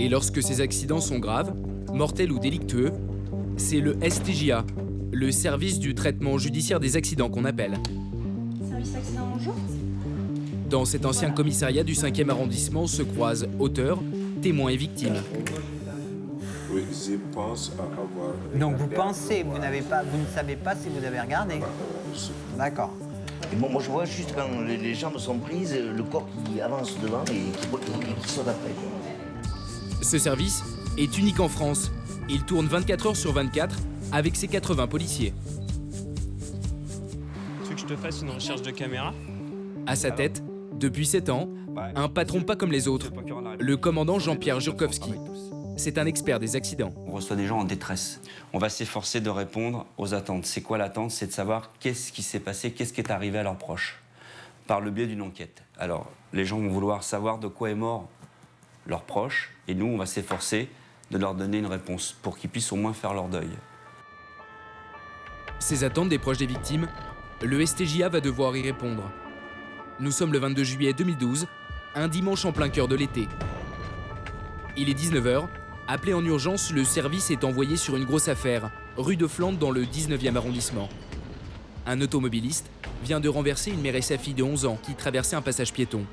Et lorsque ces accidents sont graves, mortels ou délictueux, c'est le STJA, le service du traitement judiciaire des accidents qu'on appelle. Service accident, bonjour. Dans cet ancien commissariat du 5e arrondissement se croisent auteurs, témoins et victimes. Oui, je pense à avoir... Donc vous pensez, vous ne savez pas si vous avez regardé. D'accord. Et moi, je vois juste quand les jambes sont prises, le corps qui avance devant et qui saute après. Ce service est unique en France. Il tourne 24 heures sur 24 avec ses 80 policiers. Tu veux que je te fasse une recherche de caméra? À sa tête, depuis 7 ans, un patron pas comme les autres, le commandant Jean-Pierre Jurkowski. C'est un expert des accidents. On reçoit des gens en détresse. On va s'efforcer de répondre aux attentes. C'est quoi l'attente? C'est de savoir qu'est-ce qui s'est passé, qu'est-ce qui est arrivé à leurs proches, par le biais d'une enquête. Alors, les gens vont vouloir savoir de quoi est mort leurs proches, et nous, on va s'efforcer de leur donner une réponse pour qu'ils puissent au moins faire leur deuil. Ces attentes des proches des victimes, le STJA va devoir y répondre. Nous sommes le 22 juillet 2012, un dimanche en plein cœur de l'été. Il est 19h, appelé en urgence, le service est envoyé sur une grosse affaire, rue de Flandre dans le 19e arrondissement. Un automobiliste vient de renverser une mère et sa fille de 11 ans qui traversaient un passage piéton.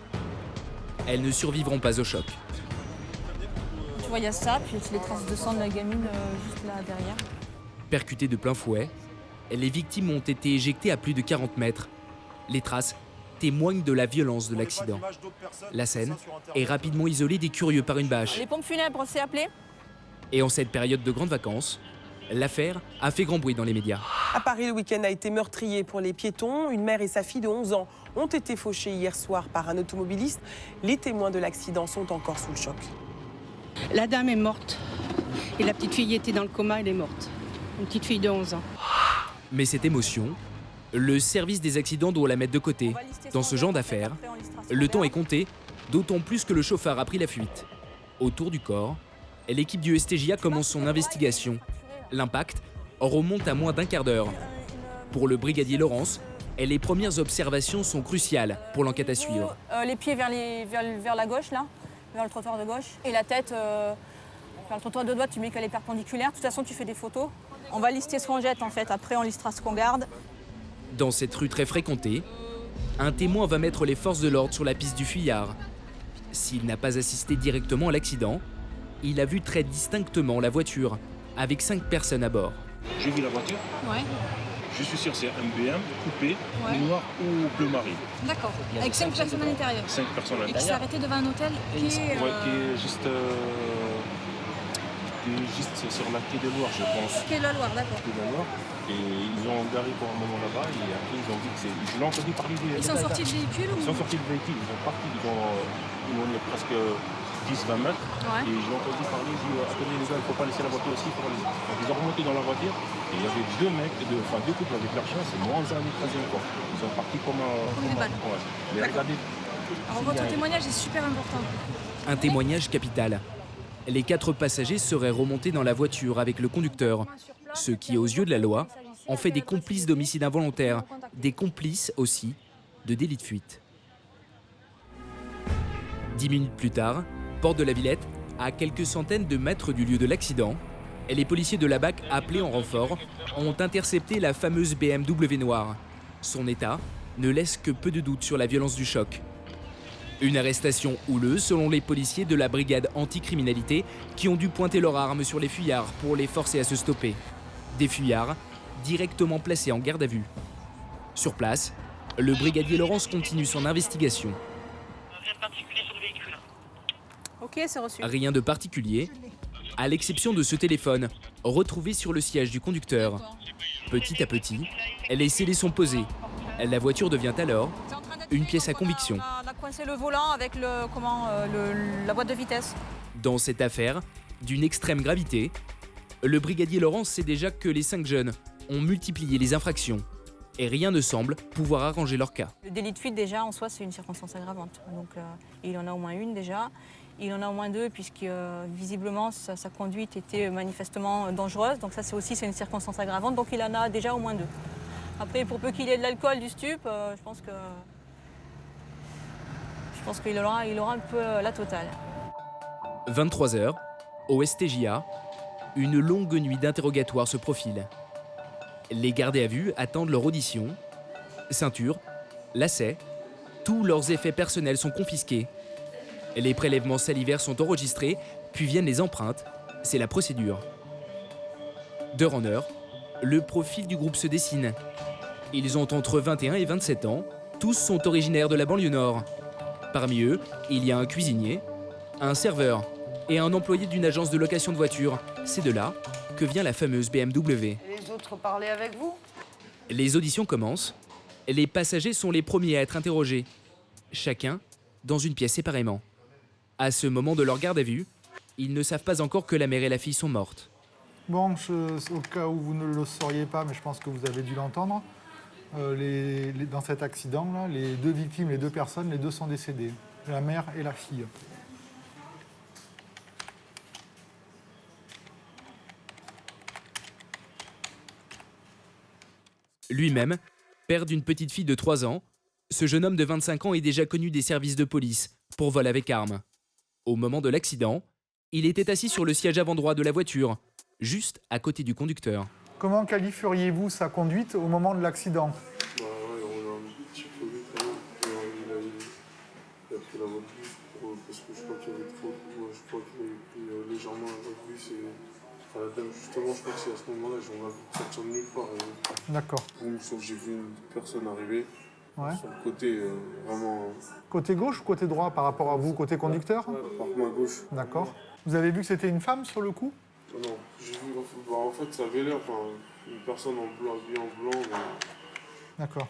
Elles ne survivront pas au choc. Tu vois, il y a ça, puis les traces de sang de la gamine juste là derrière. Percutées de plein fouet, les victimes ont été éjectées à plus de 40 mètres. Les traces témoignent de la violence de l'accident. La scène est rapidement isolée des curieux par une bâche. Les pompes funèbres, c'est appelé? Et en cette période de grandes vacances, l'affaire a fait grand bruit dans les médias. À Paris, le week-end a été meurtrier pour les piétons. Une mère et sa fille de 11 ans ont été fauchées hier soir par un automobiliste. Les témoins de l'accident sont encore sous le choc. La dame est morte et la petite fille était dans le coma, elle est morte. Une petite fille de 11 ans. Mais cette émotion, le service des accidents doit la mettre de côté. Dans ce genre d'affaires, le temps est compté, d'autant plus que le chauffard a pris la fuite. Autour du corps, l'équipe du STJA commence son investigation. L'impact remonte à moins d'un quart d'heure. Pour le brigadier Laurence, les premières observations sont cruciales pour l'enquête à suivre. Les pieds vers la gauche, là, vers le trottoir de gauche. Et la tête vers le trottoir de droite, tu mets qu'elle est perpendiculaire. De toute façon, tu fais des photos. On va lister ce qu'on jette, en fait. Après, on listera ce qu'on garde. Dans cette rue très fréquentée, un témoin va mettre les forces de l'ordre sur la piste du fuyard. S'il n'a pas assisté directement à l'accident, il a vu très distinctement la voiture, avec 5 personnes à bord. J'ai vu la voiture. Ouais. Je suis sûr que c'est un BM coupé, Ouais. noir ou bleu marine. D'accord. Avec 5 personnes à l'intérieur. 5 personnes à Et qui s'est l'intérieur. arrêté devant un hôtel qui est... Ouais, qui est juste sur la quai de Loire, je pense. Quai de la Loire, d'accord. Quai de la Loire. Et ils ont garé pour un moment là-bas et après ils ont dit que c'est... Je l'ai entendu parler des... Ils sont sortis du véhicule Ils ou... sont sortis du véhicule, ils sont partis, ils ont presque 10-20 mètres. Ouais. Et je l'ai entendu parler, ils disent attendez les gars, il ne faut pas laisser la voiture aussi. Donc ils ont remonté dans la voiture et il y avait deux couples avec leur chien, c'est moins un écrasé quoi. Ils sont partis comme des balles. Ouais. Mais D'accord. regardez. Alors votre témoignage est super important. Un témoignage capital. Les 4 passagers seraient remontés dans la voiture avec le conducteur, ce qui, aux yeux de la loi, en fait des complices d'homicide involontaire, des complices aussi de délit de fuite. 10 minutes plus tard, porte de la Villette, à quelques centaines de mètres du lieu de l'accident, les policiers de la BAC, appelés en renfort, ont intercepté la fameuse BMW noire. Son état ne laisse que peu de doute sur la violence du choc. Une arrestation houleuse selon les policiers de la brigade anticriminalité qui ont dû pointer leurs armes sur les fuyards pour les forcer à se stopper. Des fuyards directement placés en garde à vue. Sur place, le brigadier Laurence continue son investigation. Ok, c'est reçu. Rien de particulier, à l'exception de ce téléphone, retrouvé sur le siège du conducteur. Petit à petit, les scellés sont posés. La voiture devient alors une pièce à conviction. On a coincé le volant avec la boîte de vitesse. Dans cette affaire, d'une extrême gravité, le brigadier Laurence sait déjà que les 5 jeunes ont multiplié les infractions et rien ne semble pouvoir arranger leur cas. Le délit de fuite, déjà, en soi, c'est une circonstance aggravante. Donc, il en a au moins une, déjà. Il en a au moins 2, puisque visiblement, sa conduite était manifestement dangereuse. Donc ça, c'est une circonstance aggravante. Donc, il en a déjà au moins 2. Après, pour peu qu'il ait de l'alcool, du stup, je pense qu'il aura un peu la totale. 23h, au STJA, une longue nuit d'interrogatoire se profile. Les gardés à vue attendent leur audition. Ceinture, lacets, tous leurs effets personnels sont confisqués. Les prélèvements salivaires sont enregistrés, puis viennent les empreintes. C'est la procédure. D'heure en heure, le profil du groupe se dessine. Ils ont entre 21 et 27 ans. Tous sont originaires de la banlieue nord. Parmi eux, il y a un cuisinier, un serveur et un employé d'une agence de location de voitures. C'est de là que vient la fameuse BMW. Et les autres parlaient avec vous? Les auditions commencent. Les passagers sont les premiers à être interrogés. Chacun dans une pièce séparément. À ce moment de leur garde à vue, ils ne savent pas encore que la mère et la fille sont mortes. Bon, au cas où vous ne le sauriez pas, mais je pense que vous avez dû l'entendre, dans cet accident-là, les deux victimes, les deux personnes, les deux sont décédées, la mère et la fille. Lui-même, père d'une petite fille de 3 ans, ce jeune homme de 25 ans est déjà connu des services de police pour vol avec arme. Au moment de l'accident, il était assis sur le siège avant droit de la voiture, juste à côté du conducteur. Comment qualifieriez-vous sa conduite au moment de l'accident? On a un petit peu vu quand même. Il a pris la voiture parce que je crois qu'il y avait trop. Je crois qu'il avait pris légèrement la voiture. Enfin, la dame, justement, je crois que c'est à ce moment-là, on l'a vu sortir de nulle part. D'accord. Sauf que j'ai vu une personne arriver. Ouais. Sur le côté vraiment. Côté gauche ou côté droit par rapport à vous, côté conducteur? Par ma gauche. D'accord. Vous avez vu que c'était une femme sur le coup? Non, j'ai vu. En fait, ça avait l'air. Une personne en blanc, habillée en blanc. Mais... D'accord.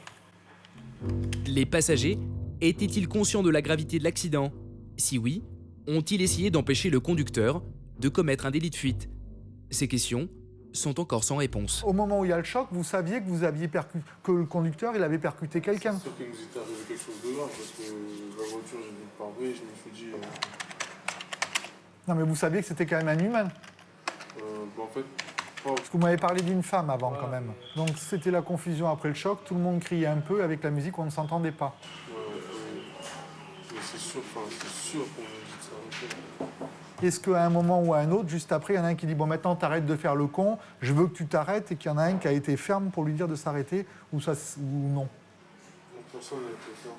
Les passagers étaient-ils conscients de la gravité de l'accident? Si oui, ont-ils essayé d'empêcher le conducteur de commettre un délit de fuite? Ces questions sont encore sans réponse. Au moment où il y a le choc, vous saviez que vous aviez que le conducteur il avait percuté quelqu'un? C'est sûr qu'il nous était arrivé quelque chose de grave parce que la voiture, j'ai vu le pare-brise, je me suis dit. Non, mais vous saviez que c'était quand même un humain? En fait. Parce que vous m'avez parlé d'une femme avant quand même. Donc c'était la confusion après le choc, tout le monde criait un peu, avec la musique on ne s'entendait pas. Mais c'est sûr qu'on a dit ça. Est-ce qu'à un moment ou à un autre, juste après, il y en a un qui dit « Bon, maintenant, t'arrêtes de faire le con, je veux que tu t'arrêtes » et qu'il y en a un qui a été ferme pour lui dire de s'arrêter ou non? Personne n'a été ferme.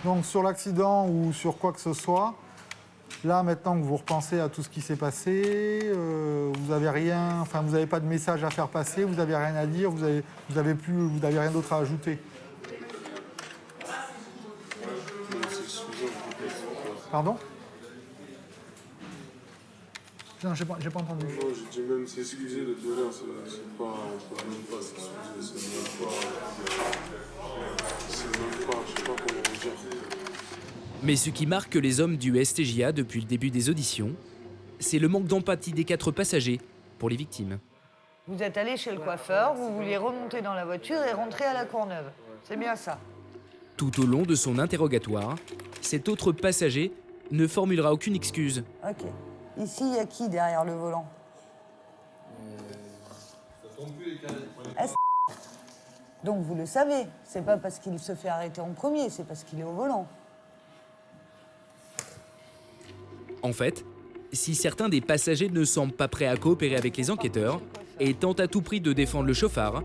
Donc sur l'accident ou sur quoi que ce soit, là, maintenant que vous repensez à tout ce qui s'est passé, vous n'avez rien, enfin, vous n'avez pas de message à faire passer, vous n'avez rien à dire, vous n'avez rien d'autre à ajouter. Pardon? Non, j'ai pas entendu. Non, j'ai dit même s'excuser de l'heure, c'est pas, on peut même pas s'excuser, c'est même pas, je sais pas comment vous dire. Mais ce qui marque les hommes du STJA depuis le début des auditions, c'est le manque d'empathie des 4 passagers pour les victimes. Vous êtes allé chez le coiffeur, vous vouliez remonter dans la voiture et rentrer à la Courneuve. C'est bien ça. Tout au long de son interrogatoire, cet autre passager ne formulera aucune excuse. Ok. Ici, il y a qui derrière le volant? Donc vous le savez, c'est pas parce qu'il se fait arrêter en premier, c'est parce qu'il est au volant. En fait, si certains des passagers ne semblent pas prêts à coopérer avec les enquêteurs et tentent à tout prix de défendre le chauffard,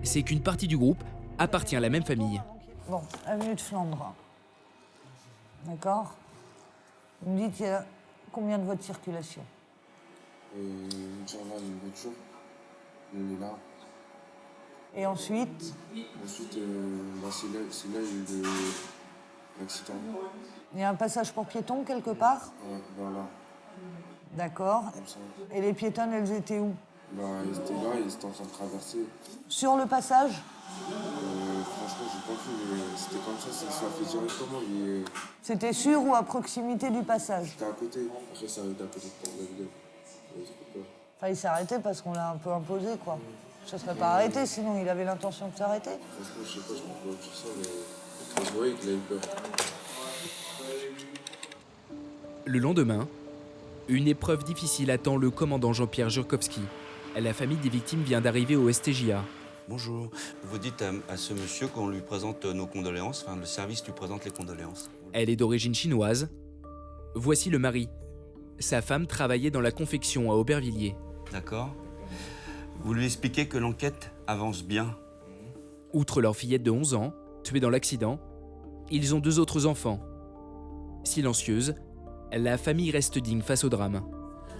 c'est qu'une partie du groupe appartient à la même famille. Bon, avenue de Flandre. D'accord? Vous me dites, il y a combien de voies de circulation? Là, une voiture. On est là. Et ensuite? Ensuite, c'est là il y a eu l'accident. Il y a un passage pour piétons quelque part? Ouais, voilà. D'accord. Et les piétonnes, elles étaient où? Elles étaient là, ils étaient en train de traverser. Sur le passage? Franchement, j'ai pas vu, mais c'était comme ça fait directement. C'était sur ou à proximité du passage? C'était à côté. Après, ça arrêté à côté de la vidéo. Enfin, il s'est arrêté parce qu'on l'a un peu imposé, quoi. Ça serait pas arrêté, sinon il avait l'intention de s'arrêter. Franchement, je sais pas, je peux pas dire ça, mais je voyais qu'il a eu peur. Le lendemain, une épreuve difficile attend le commandant Jean-Pierre Jurkowski. La famille des victimes vient d'arriver au STJA. Bonjour. Vous dites à ce monsieur qu'on lui présente nos condoléances, enfin le service lui présente les condoléances. Elle est d'origine chinoise. Voici le mari. Sa femme travaillait dans la confection à Aubervilliers. D'accord. Vous lui expliquez que l'enquête avance bien. Outre leur fillette de 11 ans, tuée dans l'accident, ils ont 2 autres enfants. Silencieuse, la famille reste digne face au drame.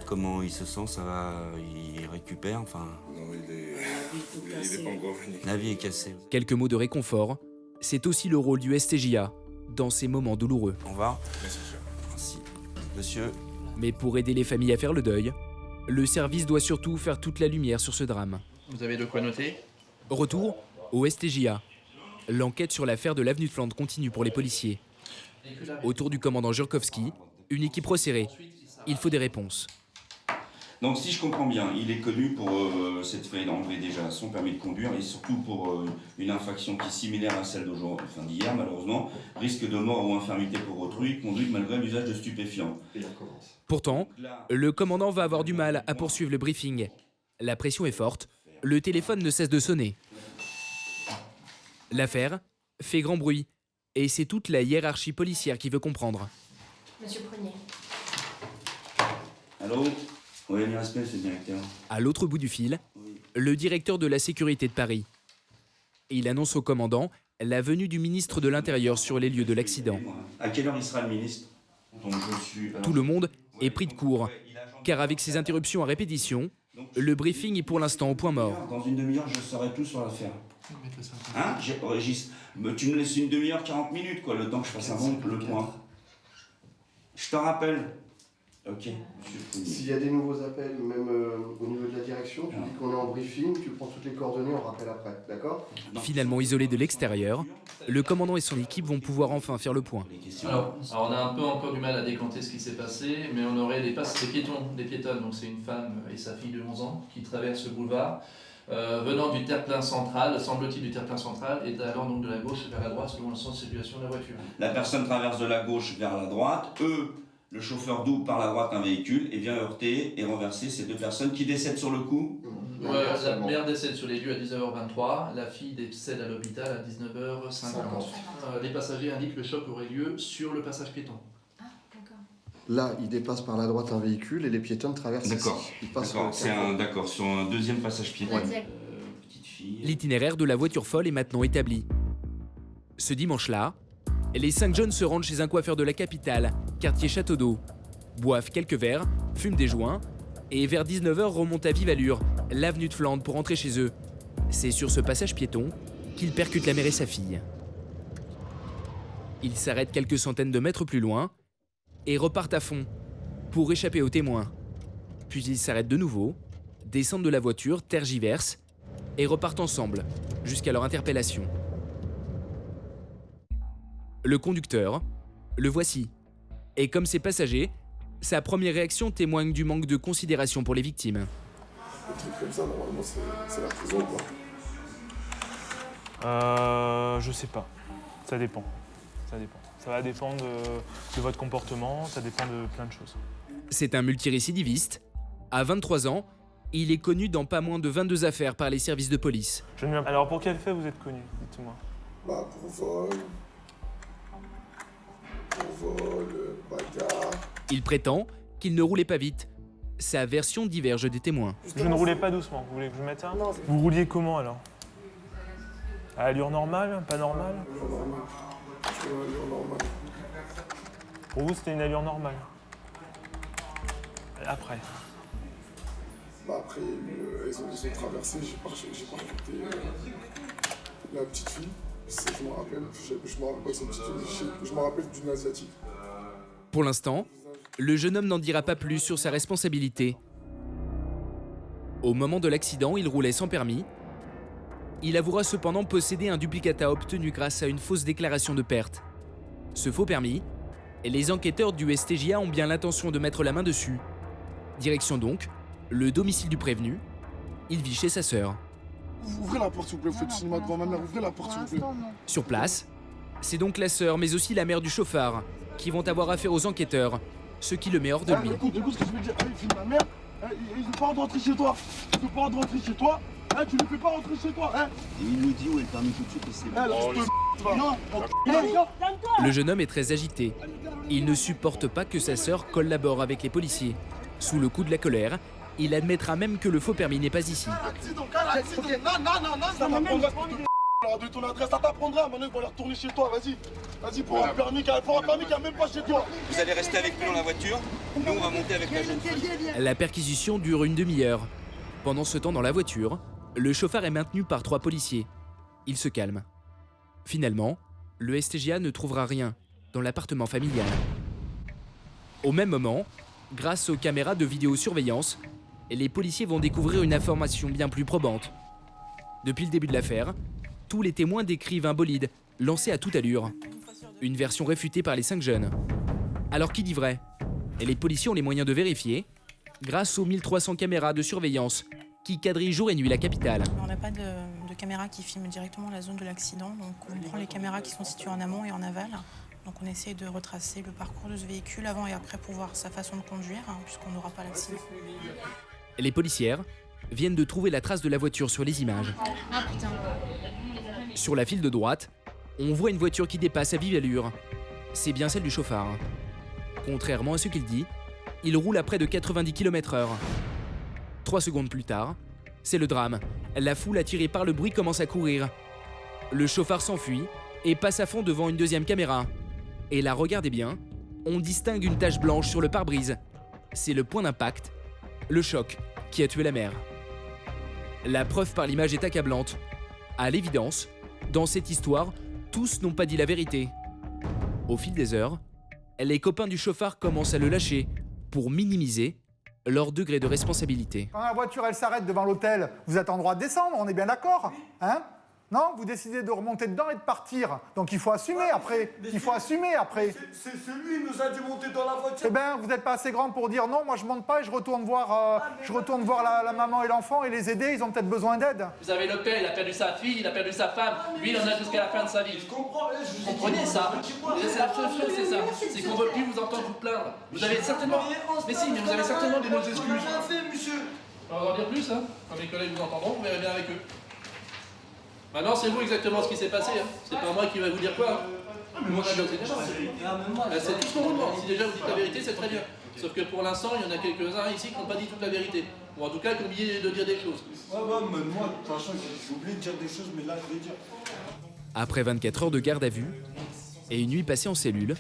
Comment il se sent, ça va, il récupère, enfin... Non, il est pas encore fini. La vie est cassée. Quelques mots de réconfort, c'est aussi le rôle du STJA dans ces moments douloureux. Au revoir. Merci. Monsieur. Mais pour aider les familles à faire le deuil, le service doit surtout faire toute la lumière sur ce drame. Vous avez de quoi noter? Retour au STJA. L'enquête sur l'affaire de l'avenue de Flandre continue pour les policiers. Autour du commandant Jurkowski, une équipe resserrée. Il faut des réponses. Donc si je comprends bien, il est connu pour cette fait d'enlever déjà son permis de conduire et surtout pour une infraction qui est similaire à celle d'hier malheureusement, risque de mort ou infirmité pour autrui, conduite malgré l'usage de stupéfiants. Pourtant, le commandant va avoir du mal à poursuivre le briefing. La pression est forte, le téléphone ne cesse de sonner. L'affaire fait grand bruit et c'est toute la hiérarchie policière qui veut comprendre. Monsieur Prunier. Allô? Oui, mi respect, monsieur le directeur. À l'autre bout du fil, le directeur de la sécurité de Paris. Il annonce au commandant la venue du ministre de l'Intérieur sur les lieux de l'accident. À quelle heure il sera le ministre? Donc je suis... Tout le monde est pris de court, car avec ces interruptions à répétition, le briefing est pour l'instant au point mort. Dans une demi-heure, je saurai tout sur l'affaire. Hein, Régis, tu me laisses une demi-heure, 40 minutes, quoi, le temps que je fasse le point. Je te rappelle. Ok. S'il y a des nouveaux appels, même au niveau de la direction, tu dis qu'on est en briefing, tu prends toutes les coordonnées, on rappelle après, d'accord? Finalement isolé de l'extérieur, le commandant et son équipe vont pouvoir enfin faire le point. Alors on a un peu encore du mal à décanter ce qui s'est passé, mais on aurait des piétonnes, donc c'est une femme et sa fille de 11 ans qui traversent le boulevard, venant du terre-plein central, semble-t-il du terre-plein central, et allant donc de la gauche vers la droite selon le sens de circulation de la voiture. La personne traverse de la gauche vers la droite, le chauffeur double par la droite un véhicule et vient heurter et renverser ces 2 personnes qui décèdent sur le coup. Ouais, la mère décède sur les lieux à 19h23, la fille décède à l'hôpital à 19h50. Les passagers indiquent que le choc aurait lieu sur le passage piéton. Là, il dépasse par la droite un véhicule et les piétons traversent. D'accord. D'accord, sur un deuxième passage piéton. Petite fille. L'itinéraire de la voiture folle est maintenant établi. Ce dimanche-là, les 5 jeunes se rendent chez un coiffeur de la capitale, quartier Château d'Eau, boivent quelques verres, fument des joints, et vers 19h remontent à vive allure l'avenue de Flandre pour rentrer chez eux. C'est sur ce passage piéton qu'ils percutent la mère et sa fille. Ils s'arrêtent quelques centaines de mètres plus loin et repartent à fond pour échapper aux témoins. Puis ils s'arrêtent de nouveau, descendent de la voiture, tergiversent et repartent ensemble jusqu'à leur interpellation. Le conducteur, le voici. Et comme ses passagers, sa première réaction témoigne du manque de considération pour les victimes. Un truc comme ça, normalement, c'est la prison ou pas? Je sais pas. Ça dépend. Ça dépend. Ça va dépendre de votre comportement, ça dépend de plein de choses. C'est un multirécidiviste. À 23 ans, il est connu dans pas moins de 22 affaires par les services de police. Alors pour quel fait vous êtes connu? Dites-moi. Bah pour vol, bagarre. Il prétend qu'il ne roulait pas vite. Sa version diverge des témoins. Je ne roulais pas doucement, vous voulez que je mette ça? Vous rouliez comment alors? À allure normale? Pas normale? Allure normale. Pour vous c'était une allure normale? Après? Bah après, ils ont traversé, j'ai pas écouté la petite fille. Je me rappelle, je me rappelle d'une asiatique. Pour l'instant, le jeune homme n'en dira pas plus sur sa responsabilité. Au moment de l'accident, il roulait sans permis. Il avouera cependant posséder un duplicata obtenu grâce à une fausse déclaration de perte. Ce faux permis, les enquêteurs du STJA ont bien l'intention de mettre la main dessus. Direction donc le domicile du prévenu. Il vit chez sa sœur. Ouvrez la porte s'il vous plaît, vous faites cinéma devant ma mère, ouvrez la porte s'il vous plaît. Sur place, c'est donc la sœur mais aussi la mère du chauffard qui vont avoir affaire aux enquêteurs, ce qui le met hors de lui. Écoute, ce que je veux dire, allez, filme ma mère, ils ont pas ordre de rentrer chez toi. Ils ont pas ordre de rentrer chez toi. Hein, tu ne fais pas rentrer chez toi, hein. Et il nous dit où est le permis tout de suite et c'est bon. Le jeune homme est très agité. Il ne supporte pas que sa sœur collabore avec les policiers. Sous le coup de la colère, il admettra même que le faux permis n'est pas ici. Non, ça t'apprendra de ton adresse, ça t'apprendra. Maintenant, il va aller retourner chez toi, vas-y, pour un permis qui a même pas chez toi. Vous allez rester avec nous dans la voiture, nous on va monter avec la jeune fille. La perquisition dure une demi-heure. Pendant ce temps, dans la voiture, le chauffard est maintenu par 3 policiers. Il se calme. Finalement, le STJA ne trouvera rien dans l'appartement familial. Au même moment, grâce aux caméras de vidéosurveillance, les policiers vont découvrir une information bien plus probante. Depuis le début de l'affaire, tous les témoins décrivent un bolide lancé à toute allure. Une version réfutée par les 5 jeunes. Alors qui dit vrai? Et les policiers ont les moyens de vérifier grâce aux 1300 caméras de surveillance qui quadrillent jour et nuit la capitale. On n'a pas de caméras qui filment directement la zone de l'accident, donc on prend les caméras qui sont situées en amont et en aval. Donc on essaie de retracer le parcours de ce véhicule avant et après pour voir sa façon de conduire, puisqu'on n'aura pas l'accident. Les policières viennent de trouver la trace de la voiture sur les images. Ah putain. Sur la file de droite, on voit une voiture qui dépasse à vive allure. C'est bien celle du chauffard. Contrairement à ce qu'il dit, il roule à près de 90 km/h. 3 secondes plus tard, c'est le drame. La foule attirée par le bruit commence à courir. Le chauffard s'enfuit et passe à fond devant une deuxième caméra. Et là, regardez bien, on distingue une tache blanche sur le pare-brise. C'est le point d'impact, le choc qui a tué la mère. La preuve par l'image est accablante. À l'évidence, dans cette histoire, tous n'ont pas dit la vérité. Au fil des heures, les copains du chauffard commencent à le lâcher pour minimiser leur degré de responsabilité. Quand la voiture, elle s'arrête devant l'hôtel, vous êtes en droit de descendre, on est bien d'accord, hein? Non, vous décidez de remonter dedans et de partir. Donc il faut assumer après. Il faut assumer après. C'est lui qui nous a dit monter dans la voiture. Eh bien, vous n'êtes pas assez grand pour dire non, moi je monte pas et je retourne voir, la maman et l'enfant et les aider, ils ont peut-être besoin d'aide. Vous avez le père, il a perdu sa fille, il a perdu sa femme. Lui, il en a jusqu'à la fin de sa vie. Vous comprenez ça? C'est la seule chose, c'est ça. C'est qu'on ne veut plus vous entendre vous plaindre. Vous avez certainement... Mais si, mais vous avez certainement des bonnes excuses. On va en dire plus, hein. Quand mes collègues vous entendront, vous verrez bien avec eux. Maintenant, c'est vous exactement ce qui s'est passé. Hein. C'est pas moi qui vais vous dire quoi. C'est tout ce qu'on vous demande. Si déjà vous dites la vérité, c'est très bien. Sauf que pour l'instant, il y en a quelques-uns ici qui n'ont pas dit toute la vérité. Ou en tout cas, qui ont oublié de dire des choses. Ouais, mais moi, de toute façon, j'ai oublié de dire des choses, mais là, je vais dire. Après 24 heures de garde à vue et une nuit passée en cellule,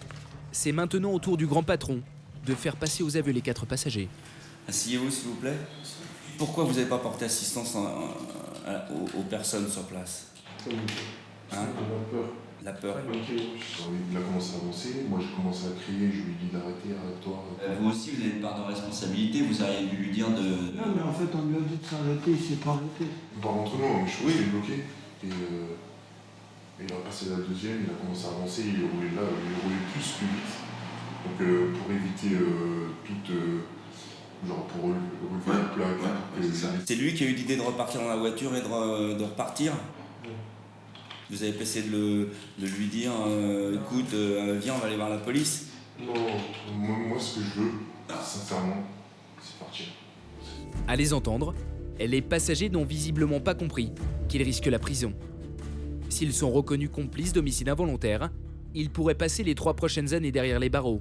c'est maintenant au tour du grand patron de faire passer aux aveux les 4 passagers. Asseyez-vous, s'il vous plaît. Pourquoi vous n'avez pas porté assistance aux personnes sur place? Hein? La peur. La peur. Il a commencé à avancer, moi j'ai commencé à crier, je lui ai dit d'arrêter, arrête-toi. Vous aussi, vous avez une part de responsabilité, vous auriez dû lui dire de... Non, mais en fait, on lui a dit de s'arrêter, il s'est pas arrêté. Par contre, non, je suis bloqué. Et il a passé la deuxième, il a commencé à avancer, il roulait plus vite. Donc pour éviter toute... genre pour relever la plaque. C'est lui qui a eu l'idée de repartir dans la voiture et de repartir. Vous avez essayé de lui dire écoute, viens, on va aller voir la police. Non, moi ce que je veux, sincèrement, c'est partir. À les entendre, les passagers n'ont visiblement pas compris qu'ils risquent la prison. S'ils sont reconnus complices d'homicide involontaire, ils pourraient passer les 3 prochaines années derrière les barreaux.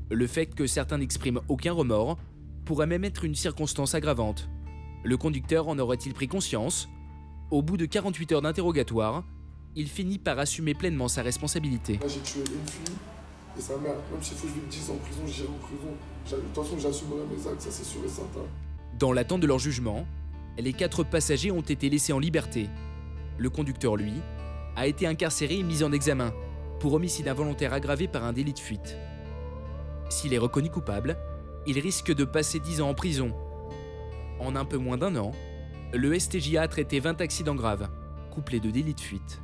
Le fait que certains n'expriment aucun remords pourrait même être une circonstance aggravante. Le conducteur en aurait-il pris conscience? Au bout de 48 heures d'interrogatoire, il finit par assumer pleinement sa responsabilité. Là, j'ai tué une fille et sa mère. Même s'il faut que je lui dise en prison, j'irai en prison. De toute façon, j'assumerai mes actes, ça c'est sûr et certain. Dans l'attente de leur jugement, les 4 passagers ont été laissés en liberté. Le conducteur, lui, a été incarcéré et mis en examen pour homicide involontaire aggravé par un délit de fuite. S'il est reconnu coupable, il risque de passer 10 ans en prison. En un peu moins d'1 an, le STJA a traité 20 accidents graves, couplés de délits de fuite.